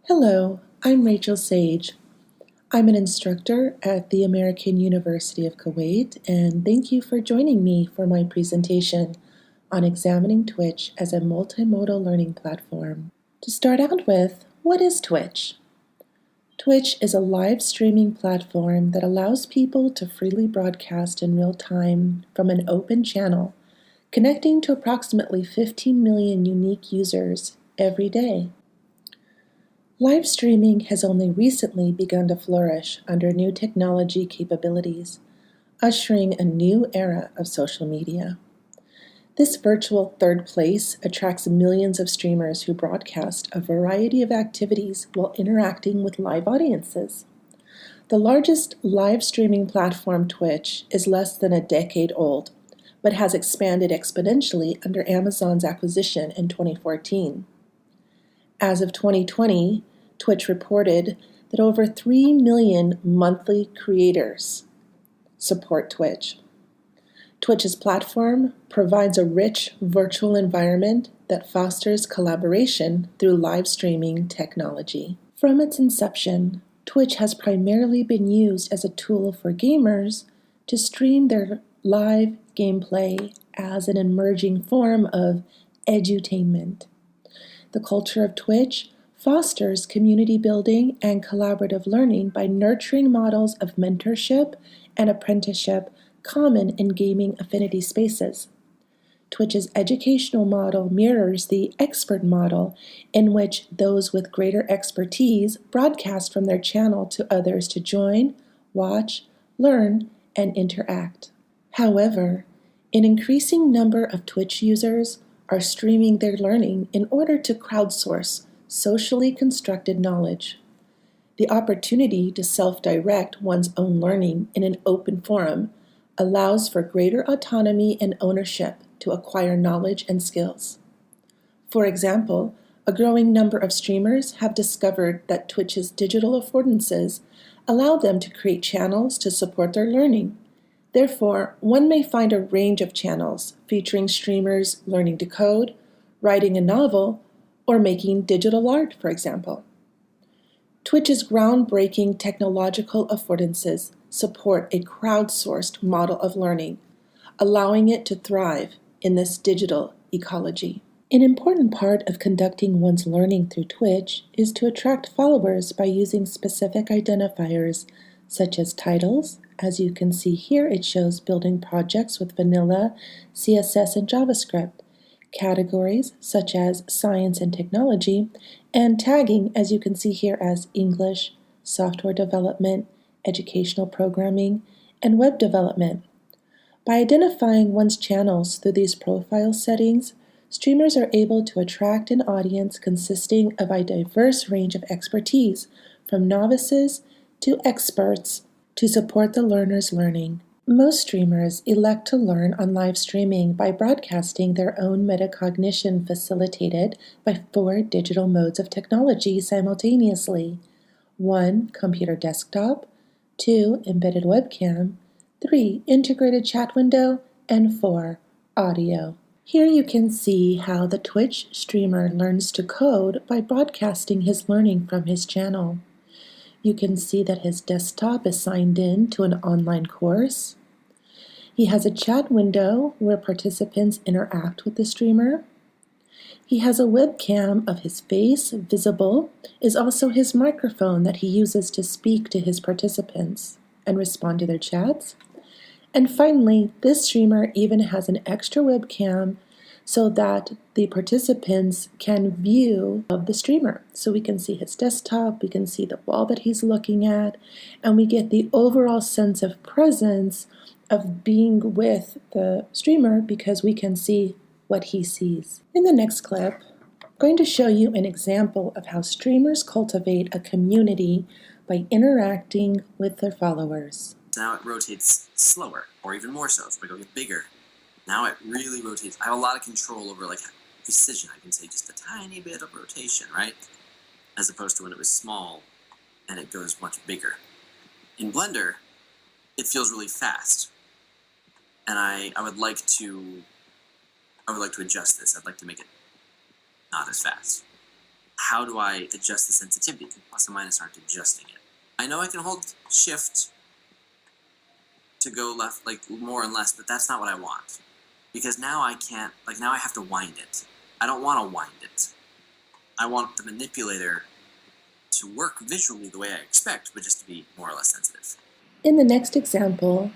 Hello, I'm Rachel Sage. I'm an instructor at the American University of Kuwait, and thank you for joining me for my presentation on examining Twitch as a multimodal learning platform. To start out with, what is Twitch? Twitch is a live streaming platform that allows people to freely broadcast in real time from an open channel, connecting to approximately 15 million unique users every day. Live streaming has only recently begun to flourish under new technology capabilities, ushering a new era of social media. This virtual third place attracts millions of streamers who broadcast a variety of activities while interacting with live audiences. The largest live streaming platform, Twitch, is less than a decade old, but has expanded exponentially under Amazon's acquisition in 2014. As of 2020, Twitch reported that over 3 million monthly creators support Twitch. Twitch's platform provides a rich virtual environment that fosters collaboration through live streaming technology. From its inception, Twitch has primarily been used as a tool for gamers to stream their live gameplay as an emerging form of edutainment. The culture of Twitch fosters community building and collaborative learning by nurturing models of mentorship and apprenticeship common in gaming affinity spaces. Twitch's educational model mirrors the expert model, in which those with greater expertise broadcast from their channel to others to join, watch, learn, and interact. However, an increasing number of Twitch users are streaming their learning in order to crowdsource socially constructed knowledge. The opportunity to self-direct one's own learning in an open forum allows for greater autonomy and ownership to acquire knowledge and skills. For example, a growing number of streamers have discovered that Twitch's digital affordances allow them to create channels to support their learning. Therefore, one may find a range of channels featuring streamers learning to code, writing a novel, or making digital art, for example. Twitch's groundbreaking technological affordances support a crowdsourced model of learning, allowing it to thrive in this digital ecology. An important part of conducting one's learning through Twitch is to attract followers by using specific identifiers such as titles. As you can see here, it shows building projects with vanilla, CSS, and JavaScript, categories such as science and technology, and tagging, as you can see here, as English, software development, educational programming, and web development. By identifying one's channels through these profile settings, streamers are able to attract an audience consisting of a diverse range of expertise, from novices to experts, to support the learner's learning. Most streamers elect to learn on live streaming by broadcasting their own metacognition facilitated by 4 digital modes of technology simultaneously. 1. Computer desktop, 2. Embedded webcam, 3. Integrated chat window, and 4. Audio. Here you can see how the Twitch streamer learns to code by broadcasting his learning from his channel. You can see that his desktop is signed in to an online course. He has a chat window where participants interact with the streamer. He has a webcam of his face. Visible is also his microphone that he uses to speak to his participants and respond to their chats. And finally, this streamer even has an extra webcam so that the participants can view of the streamer. So we can see his desktop, we can see the wall that he's looking at, and we get the overall sense of presence of being with the streamer because we can see what he sees. In the next clip, I'm going to show you an example of how streamers cultivate a community by interacting with their followers. Now it rotates slower, or even more so. So if I go get bigger, now it really rotates. I have a lot of control over precision. I can say just a tiny bit of rotation, right? As opposed to when it was small and it goes much bigger. In Blender, it feels really fast. And I would like to adjust this. I'd like to make it not as fast. how do I adjust the sensitivity? Plus and minus aren't adjusting it. I know I can hold shift to go left, like more and less, but that's not what I want. Because now I can't, like now I have to wind it. I don't want to wind it. I want the manipulator to work visually the way I expect, but just to be more or less sensitive. In the next example,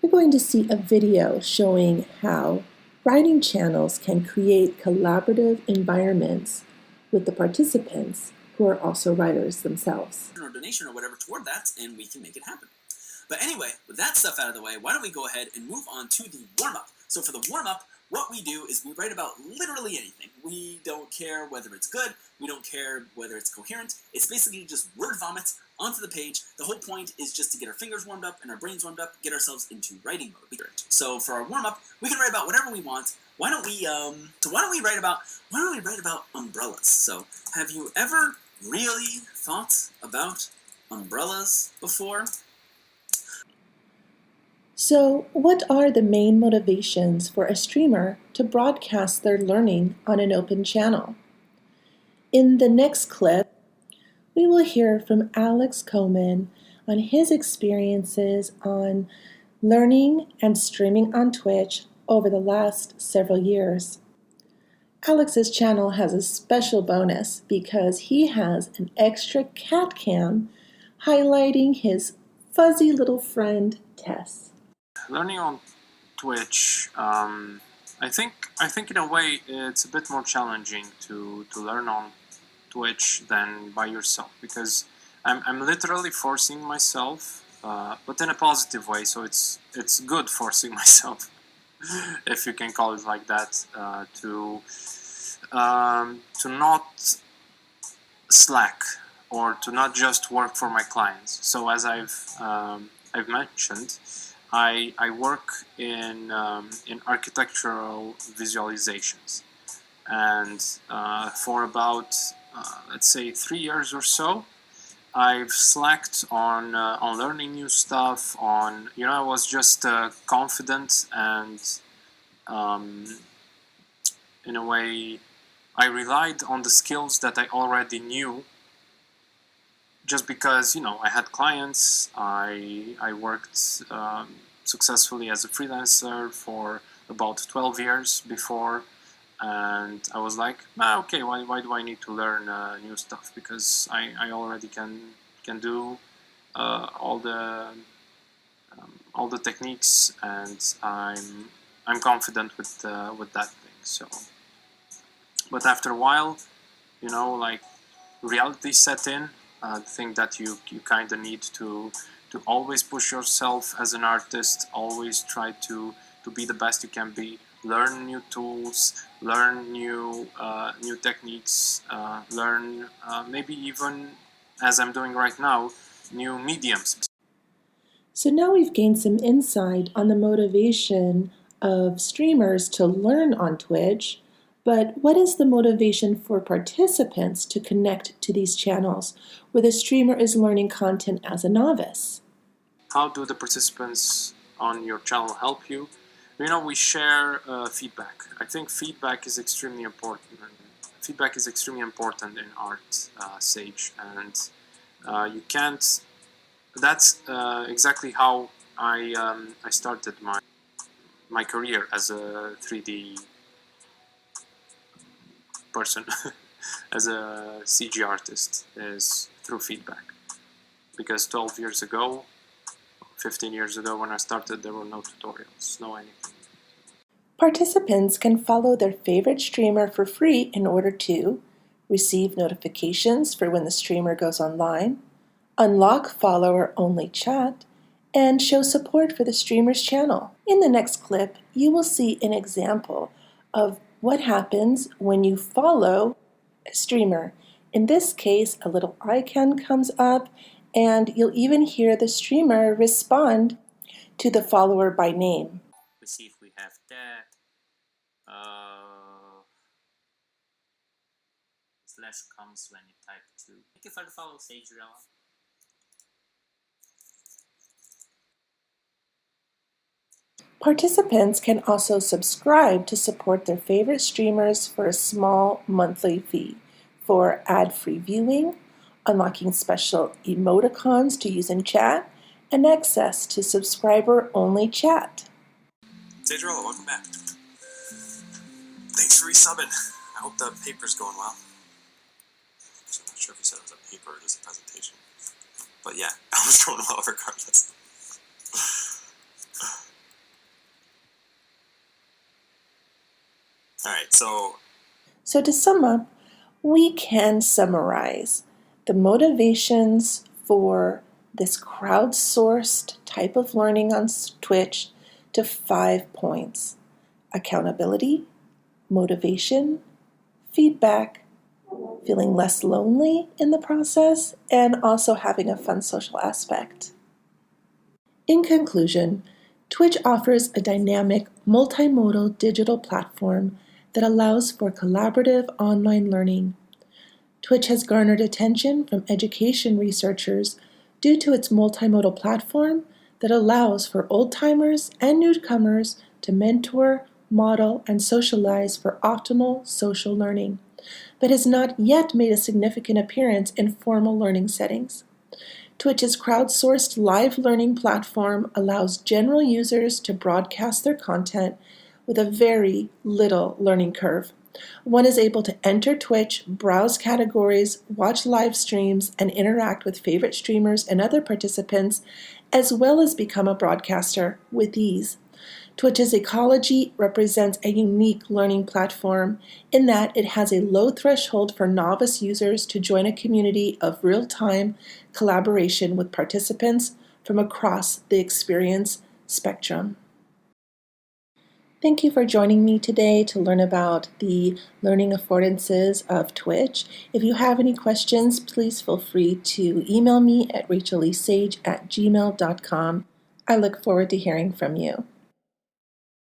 we're going to see a video showing how writing channels can create collaborative environments with the participants who are also writers themselves. Or donation or whatever toward that, and we can make it happen. But anyway, with that stuff out of the way, why don't we go ahead and move on to the warm-up. So for the warm-up, what we do is we write about literally anything. We don't care whether it's good, we don't care whether it's coherent. It's basically just word vomit onto the page. The whole point is just to get our fingers warmed up and our brains warmed up, get ourselves into writing mode. So for our warm-up, we can write about whatever we want. Why don't we write about umbrellas? So have you ever really thought about umbrellas before? So, what are the main motivations for a streamer to broadcast their learning on an open channel? In the next clip, we will hear from Alex Koman on his experiences on learning and streaming on Twitch over the last several years. Alex's channel has a special bonus because he has an extra cat cam highlighting his fuzzy little friend Tess. Learning on Twitch, I think in a way it's a bit more challenging to learn on Twitch than by yourself, because I'm literally forcing myself, but in a positive way. So it's good forcing myself, if you can call it like that, to not slack or to not just work for my clients. So as I've mentioned, I work in architectural visualizations, and for about let's say 3 years or so, I've slacked on learning new stuff. I was just confident, and in a way, I relied on the skills that I already knew. Just because I had clients, I worked successfully as a freelancer for about 12 years before, and I was like, okay, why do I need to learn new stuff? Because I already can do all the techniques, and I'm confident with that thing. So, but after a while, like reality set in. The thing that you kind of need to always push yourself as an artist, always try to be the best you can be, learn new tools, learn new techniques, learn maybe even, as I'm doing right now, new mediums. So now we've gained some insight on the motivation of streamers to learn on Twitch, but what is the motivation for participants to connect to these channels where the streamer is learning content as a novice? How do the participants on your channel help you? We share feedback. I think feedback is extremely important. Feedback is extremely important in art, Sage, and you can't. That's exactly how I started my career as a 3D person, as a CG artist, is through feedback. Because 12 years ago, 15 years ago when I started, there were no tutorials, no anything. Participants can follow their favorite streamer for free in order to receive notifications for when the streamer goes online, unlock follower-only chat, and show support for the streamer's channel. In the next clip, you will see an example of what happens when you follow a streamer. In this case, a little icon comes up, and you'll even hear the streamer respond to the follower by name. Let's see if we have that. Slash comes when you type 2. Thank you for the follow, Sage Rella. Participants can also subscribe to support their favorite streamers for a small monthly fee. for ad-free viewing, unlocking special emoticons to use in chat, and access to subscriber-only chat. Tedrola, welcome back. Thanks for resubbing. I hope the paper's going well. I'm not sure if you said it was a paper or just a presentation. But yeah, it was going well regardless. Alright, So to sum up, we can summarize the motivations for this crowdsourced type of learning on Twitch to 5 points: accountability, motivation, feedback, feeling less lonely in the process, and also having a fun social aspect. In conclusion, Twitch offers a dynamic, multimodal digital platform that allows for collaborative online learning. Twitch has garnered attention from education researchers due to its multimodal platform that allows for old-timers and newcomers to mentor, model, and socialize for optimal social learning, but has not yet made a significant appearance in formal learning settings. Twitch's crowdsourced live learning platform allows general users to broadcast their content with a very little learning curve. One is able to enter Twitch, browse categories, watch live streams, and interact with favorite streamers and other participants, as well as become a broadcaster with ease. Twitch's ecology represents a unique learning platform in that it has a low threshold for novice users to join a community of real-time collaboration with participants from across the experience spectrum. Thank you for joining me today to learn about the learning affordances of Twitch. If you have any questions, please feel free to email me at racheleesage@gmail.com. I look forward to hearing from you.